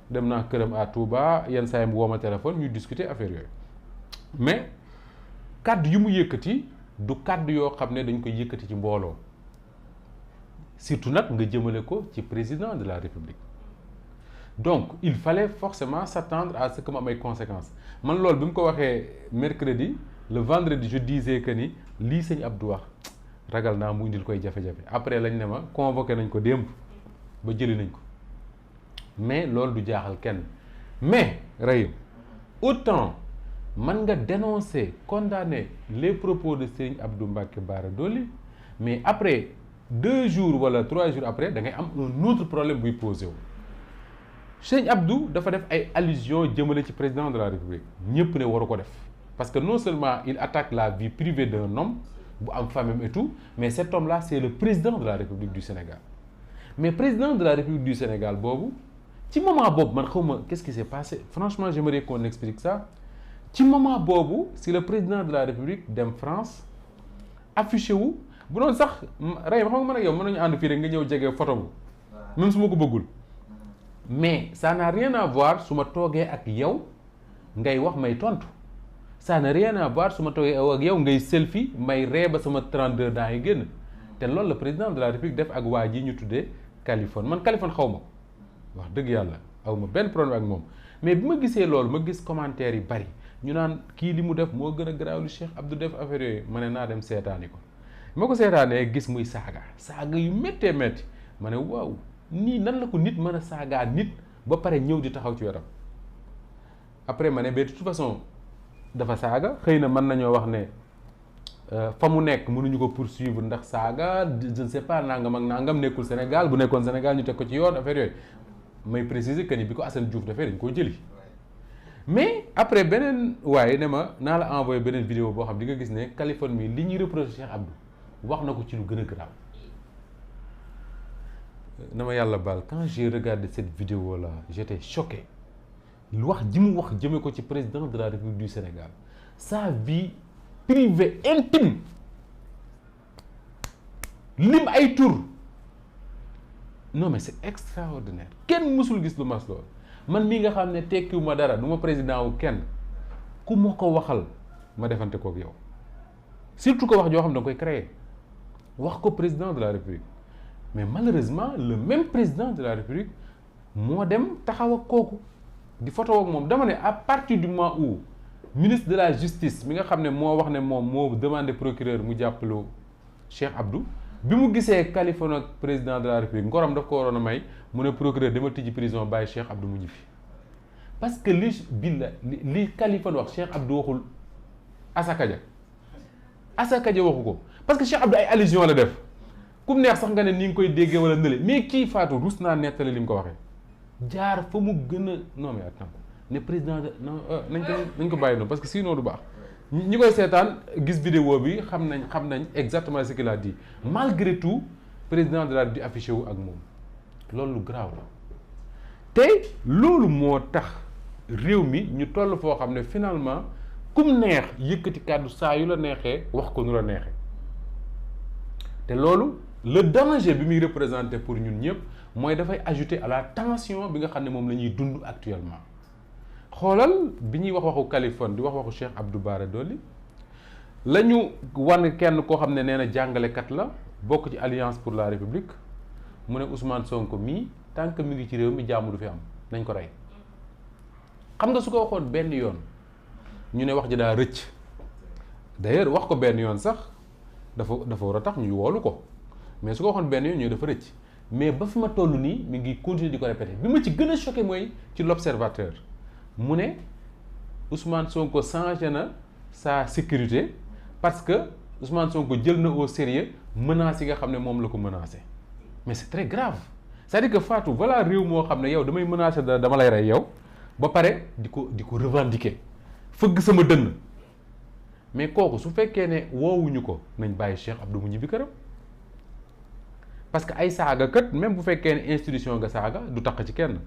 dem naa këram à Touba yenn saa yi mu woo ma téléphone ñu discuter affaire yooyu mais kàddu yu mu yëkkati du kàddu yoo xam ne dañ koy yëkkati ci mbooloo surtout nag nga jëmale ko ci président de la République donc il fallait forcément s'attendre à ce que mu am ay conséquences man loolu bi mu ko waxee mercredi le vendredi je disais que ni lii sëñ Abdou wax ragal naa mu indil koy jafe-jafe après lañ ne ma convoqué nañ ko démb ba jëli nañ ko mais loolu du jaaxal kenn mais Rahim autant man nga dénoncer condamner les propos de Serigne Abdou Mbacké Bara Dolly mais après 2 jours wala 3 jours après da ngay am un autre problème buy posé wu Serigne Abdou dafa def ay allusions jëmale ci président de la République ñëpp ne waru ko def parce que non seulement il attaque la vie privée d'un homme bu am famille et tout mais cet homme-là c'est le président de la République du Sénégal mais président de la République du Sénégal boobu ci moment boobu man xawma qu'est-ce qui s'est passé franchement j'aimerais qu'on explique ça ci moment boobu si le président de la République dem France affiché wu bu doon sax rey xam nga man ak yow mën nañu ànd fii rek nga ñëw jege photo bu même su ma ko bëggul mais ça n'a rien à voir su ma toogee ak yow ngay wax may tontu ça n'a rien à voir su ma toogee ak yow ngay selfie may ree ba sama 32 ans yi génn te loolu le président de la République def ak waa ji ñu tuddee Kaliphone man Kaliphone xaw ma ko wax dëgg yàlla aw ma benn problème ak moom mais bi ma gisee loolu ma gis commentaires yi bari ñu naan kii li mu def moo gën a garaaw lu Cheikh Abdou def affaire yooyu ma ne naa dem seetaani ko ma ko seetaanee gis muy saaga yu méttee métti ma ne waaw nii nan la ko nit mën a saagaa nit ba pare ñëw di taxaw ci wetam après ma ne mais de toute façon dafa saaga xëy na mën nañoo wax ne fa mu nekk mënuñu ko poursuivre ndax saaga je ne sais pas nangam ak nangam nekkul Sénégal bu nekkoon Sénégal ñu teg ko ci yoon affaire yooyu may préciser que ni bi ko Assane Diouf dafee dañ koo jëli mais après beneen waaye ne ma naa la envoyé beneen vidéo boo xam di nga gis ne Kaliphone mi li ñuy reproché Cheikh Abdou wax na ko ci lu gën a grave na ma yàlla baal quand j'ai regardé cette vidéo là j'étais choqué wax ji mu wax jëme ko ci président de la République du Sénégal sa vie privée intime lim ay tur non mais c'est extraordinaire kenn mësul gis lu mas lool man mii nga xam ne tekkiwuma dara du ma président wu kenn ku ma ko waxal ma defante kook yow surtout ko wax joo xam ne da nga koy créer wax ko président de la République mais malheureusement le même président de la République moo dem taxaw ak kooku di photo ak moom dama ne à partir du moment où ministre de la justice mi nga xam ne moo wax ne moom moo demandé procureur mu jàppalu Cheikh Abdou bi mu gisee Kaliphone ak président de la République ngoram daf ko waroon a may mu ne procureur dama tijji prison bàyyi Cheikh Abdou mu ñibbi parce que li Kaliphone wax Cheikh Abdou waxul Asaka Dia waxu ko parce que Cheikh Abdou ay allusion la def kum neex sax nga ne ni nga koy déggee wala nële mais kii Fatou rus naa nettali li mu ko waxee jaar fa mu gën a non mais attends ne président de non nañ ko bàyyi noonu parce que sinon du baax ñi koy seetaan gis vidéo bi xam nañ exactement ce qu'il a dit malgré tout président de la République affiché wu ak moom loolu lu grave la te loolu moo tax réew mi ñu toll foo xam ne finalement kum neex yëkkati kàddu saa yu la neexee wax ko nu la neexee te loolu le danger bi muy représenté pour ñun ñëpp mooy dafay ajouter à la tension bi nga xam ne moom la ñuy dund actuellement xoolal bi ñuy waxu Kaliphone di waxu Cheikh Abdou Bara Dolly la ñu wan kenn koo xam ne nee na jàngalekat la bokk ci Alliance pour la République mu ne Ousmane Sonko mii tant que mi ngi ci réew mi jàmm du fi am nañ ko rey xam nga su ko waxoon benn yoon ñu ne wax ji daa rëcc d'ailleurs wax ko benn yoon sax dafa war a tax ñu woolu ko mais su ko waxoon benn yoon ñu dafa rëcc mais ba fi ma toll nii mi ngi continuer di ko répéter bi ma ci gën a choqué mooy ci l'Observateur mu ne Ousmane Sonko changé na sa sécurité parce que Ousmane Sonko jël na au sérieux menaces yi nga xam ne moom la ko menacé mais c'est très grave c'est-à-dire que Fatou voilà réew moo xam ne yow damay menacé dama lay rey yow ba pare di ko revendiquer fëgg sama dënn mais kooku su fekkee ne woowuñu ko nañ bàyyi Cheikh Abdou mu ñibbi këram parce que ay saaga kat même bu fekkee ne institution nga saaga du tax ci kenn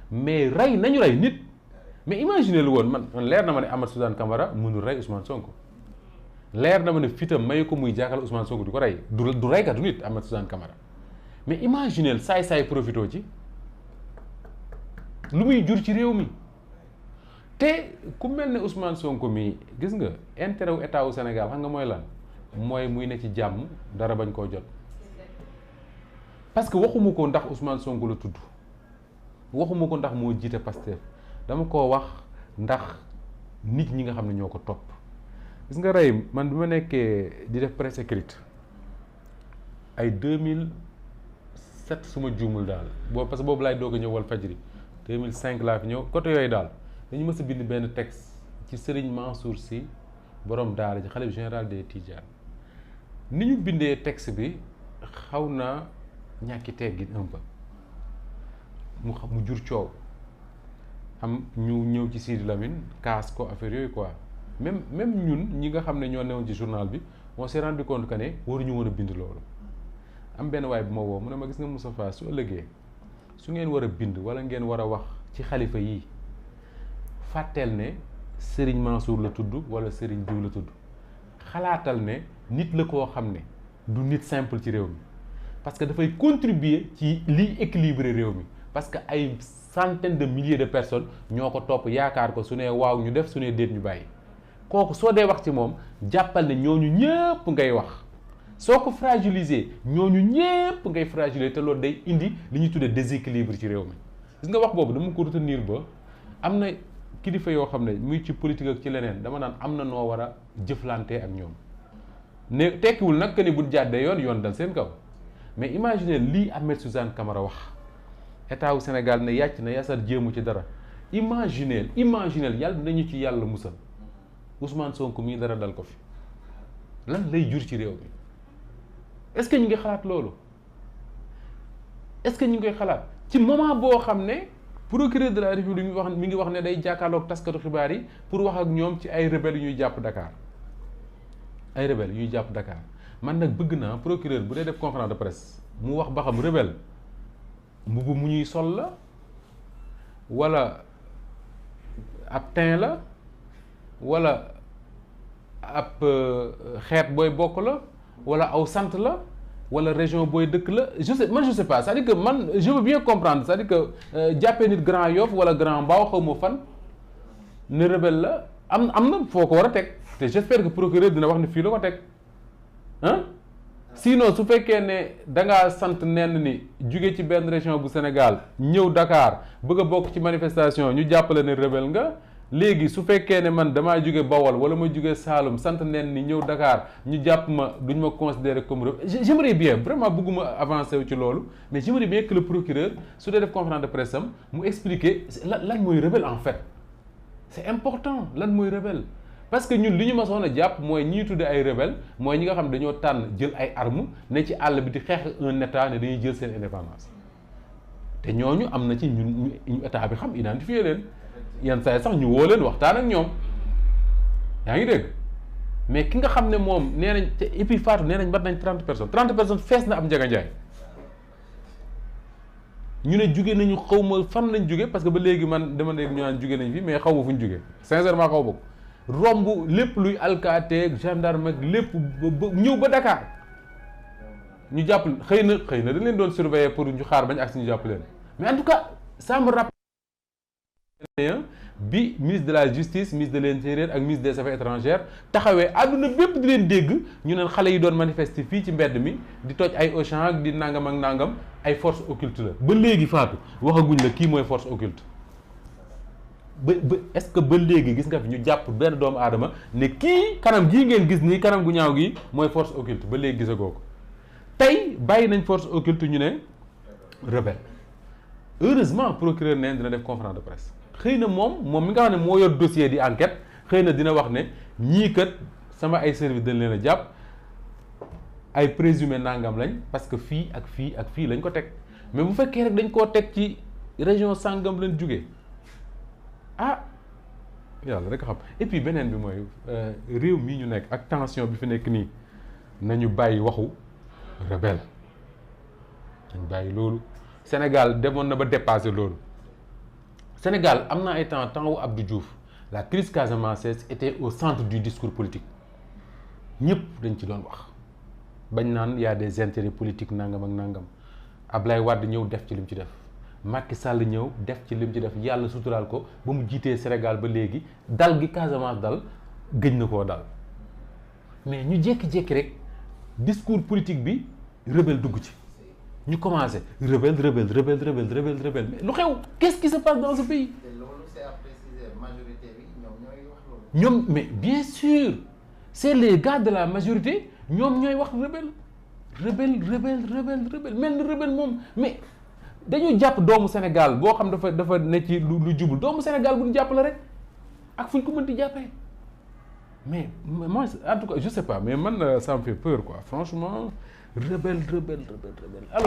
mais rey nañu rey nit mais imaginez lu woon man leer na ma ne Amath Suzanne Camara mënul rey Ousmane Sonko leer na ma ne fitam mayu ko muy jàkkaarloo Ousmane Sonko di ko rey du reykatu nit Amath Suzanne Camara mais imaginez saay-saay profitoo ci lu muy jur ci réew mi. te ku mel ne Ousmane Sonko mi gis nga intérêt wu état wu Sénégal xam nga mooy lan mooy muy ne ci jàmm dara bañ koo jot parce que waxuma ko ndax Ousmane Sonko la tudd waxuma ko ndax moo jiite Pastef dama koo wax ndax nit ñi nga xam ne ñoo ko topp gis nga rey man bi ma nekkee di def presse écrite ay 2007 su ma juumul daal boobu parce que boobu laay doog a ñëw Walfadjri 2005 laa fi ñëw côté yooyu daal dañu mës a bind benn texte ci Serigne Mansour Sy borom daara ji xalif général des Tidianes ni ñu bindee texte bi xaw naa ñàkki teggin un peu mu jur coow am ñu ñëw ci Sidi Lamine kaas ko affaire yooyu quoi même ñun ñi nga xam ne ñoo newoon ci journal bi on s'est rendu compte que ne waruñu woon a bind loolu am benn waay bu ma woo mu ne ma gis nga Moustapha su ëllëgee su ngeen war a bind wala ngeen war a wax ci xalifa yii fàtteel ne Serigne Mansour la tudd wala Serigne Diw la tudd xalaatal ne nit la koo xam ne du nit simple ci réew mi parce que dafay contribuer ci liy équilibrer réew mi parce que ay centaines de milliers de personnes ñoo ko topp yaakaar ko su ne waaw ñu def su ne déet ñu bàyyi kooku soo dee wax ci moom jàppal ne ñooñu ñëpp ngay wax soo ko fragiliser ñooñu ñëpp ngay fragiliser te loolu day indi li ñuy tuddee déséquilibre ci réew mi gis nga wax boobu dama ko retenir ba am na kilifa yoo xam ne muy ci politique ak ci leneen dama naan am na noo war a jëflante ak ñoom ne tekkiwul nag que ni bu jàddee yoon dal seen kaw mais imaginez lii Ahmed Suzanne Camara wax état wu Sénégal ne yàcc na yasar jéemu ci dara imaginez yàlla nañu ci yàlla musal Ousmane Sonko mii dara dal ko fi lan lay jur ci réew mi est-ce que ñu ngi xalaat loolu est-ce que ñu ngi koy xalaat ci moment boo xam ne procureur de la République mi ngi wax ne day jàkkaarloog taskatu xibaar yi pour wax ak ñoom ci ay rebelles yu ñuy jàpp Dakar man nag bëgg naa procureur bu dee def conférence de presse mu wax ba xam rebelle mbubu mu ñuy sol la wala ab teint la wala ab xeet booy bokk la wala aw sant la wala région booy dëkk la je sais pas c'est-à-dire que man je veux bien comprendre c'est-à-dire que jàppee nit Grand Yoff wala Grand Mbao xaw ma fan ne rebelle la am na foo ko war a teg te j'espère que procureur dina wax ne fii la ko teg sinon su fekkee ne da ngaa sant nenn ni jóge ci benn région bu Sénégal ñëw Dakar bëgg a bokk ci manifestation ñu jàppale ne rebelle nga léegi su fekkee ne man damaa jóge Bawol wala ma jóge Saalum sant nenn ni ñëw Dakar ñu jàpp ma duñ ma considérer comme rebelle j'aimerais bien vraiment bëgguma avancer wu ci loolu mais j'aimerais bien que le procureur su dee def conférence de presse am mu expliquer lan mooy rebelle en fait c'est important lan mooy rebelle parce que ñun li ñu masoon a jàpp mooy ñi tuddee ay rebelle mooy ñi nga xam dañoo tànn jël ay armes ne ci àll bi di xeex un état ne dañuy jël seen indépendance te ñooñu am na ci ñu état bi xam identifier leen yenn saa yi sax ñu woo leen waxtaan ak ñoom yaa ngi dégg mais ki nga xam ne moom nee nañ te et puis Fatou nee nañ mat nañ 30 personnes fees na am Ndiaga Ndiaye ñu ne jóge nañu xaw ma fan lañ jóge parce que ba léegi man dama dégg ñu naan jóge nañ fi mais xaw ma fu ñu jóge sincèrement xaw ma ko romb lépp luy alkaate gendarme ak lépp ñëw ba Dakar ñu jàpp xëy na dañ leen doon surveiller pour ñu xaar bañ agsi ñu jàpp leen mais en tout cas ça me rappelle bi ministre de la justice ministre de l'intérieur ak ministre des affaires étrangères taxawee àdduna bépp di leen dégg ñu neen xale yi doon manifester fii ci mbedd mi di toj ay Auchan ak di nangam ak nangam ay force occulte la ba léegi Fatou waxaguñ la kii mooy force occulte ba est-ce que ba léegi gis nga fi ñu jàpp benn doomu aadama ne kii kanam gii ngeen gis nii kanam gu ñaaw gi mooy force occulte ba léegi gisagoo ko tey bàyyi nañ force occulte ñu ne rebelle heureusement procureur neen dina def conférence de presse xëy na moom mi nga xam ne moo yor dossier di enquête xëy na dina wax ne ñii kat sama ay service dañ leen a jàpp ay présumé nangam lañ parce que fii ak fii lañ ko teg mais bu fekkee rek dañ koo teg ci région sangam lañ jugee yàlla rek a xam et puis beneen bi mooy réew mii ñu nekk ak tension bi fi nekk nii nañu bàyyi waxu rebelle nañu bàyyi loolu Sénégal demoon na ba dépassé loolu Sénégal am na ay temps wu Abdou Diouf la crise casamançaise était au centre du discours politique ñëpp dañ ci doon wax bañ naan y a des intérêts politiques nangam ak nangam Ablaye Wade ñëw def ci li mu ci def Macky Sall ñëw def ci lim ci def yàlla suturaal ko ba mu jiitee Sénégal ba léegi dal gi Casamance dal gëj na koo dal mais ñu jékki-jékki rek discours politique bi rebelle dugg ci ñu commencé rebelle mais lu xew qu'est-ce qui se passe dans ce pays. ñoom mais bien sûr c'est les gars de la majorité ñoom ñooy wax rebelle mel ni rebelle moom mais dañu jàpp doomu Sénégal boo xam dafa ne ci lu jubul doomu Sénégal bu ñu jàpp la rek ak fu ñu ko mënti jàppee mais moi en tout cas je sais pas mais man ça me fait peur quoi franchement rebelle alors